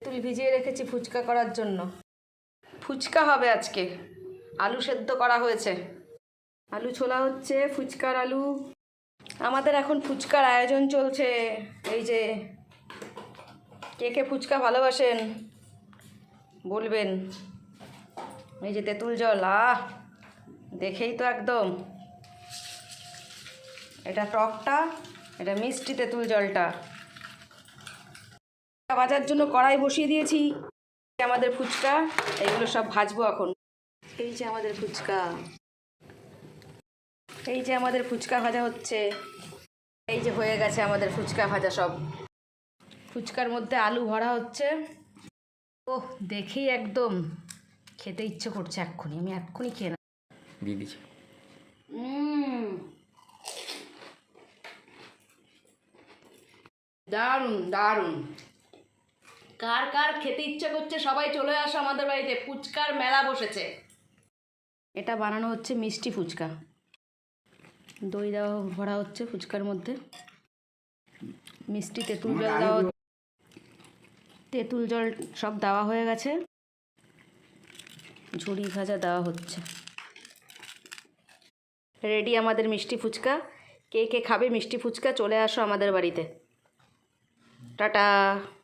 তেঁতুল ভিজিয়ে রেখেছি ফুচকা করার জন্য। ফুচকা হবে আজকে, আলু সেদ্ধ করা হয়েছে, আলু ছোলা হচ্ছে, ফুচকার আলু। আমাদের এখন ফুচকার আয়োজন চলছে। এই যে কে কে ফুচকা ভালোবাসেন বলবেন। এই যে তেঁতুল জল, দেখেই তো একদম, এটা টকটা, এটা মিষ্টি তেঁতুল জলটা। ভাজার জন্য কড়াই বসিয়ে দিয়েছি। আমাদের ফুচকা, এইগুলো সব ভাজবো এখন। এই যে আমাদের ফুচকা, এই যে আমাদের ফুচকা ভাজা হচ্ছে। এই যে হয়ে গেছে আমাদের ফুচকা ভাজা সব। ফুচকার মধ্যে আলু ভরা হচ্ছে। ওহ, দেখেই একদম খেতে ইচ্ছে করছে এক্ষুনি। আমি এক্ষুনি খেয়ে দিয়ে দিচ্ছি। দারুণ দারুণ। কার কার খেতে ইচ্ছে করছে সবাই চলে আসো আমাদের বাড়িতে, ফুচকার মেলা বসেছে। এটা বানানো হচ্ছে মিষ্টি ফুচকা। দই দেওয়া ভরা হচ্ছে ফুচকার মধ্যে, মিষ্টি তেঁতুল জল দেওয়া, তেঁতুল জল সব দেওয়া হয়ে গেছে, ঝুড়ি ভাজা দেওয়া হচ্ছে। রেডি আমাদের মিষ্টি ফুচকা। কে কে খাবে মিষ্টি ফুচকা চলে আসো আমাদের বাড়িতে। টাটা।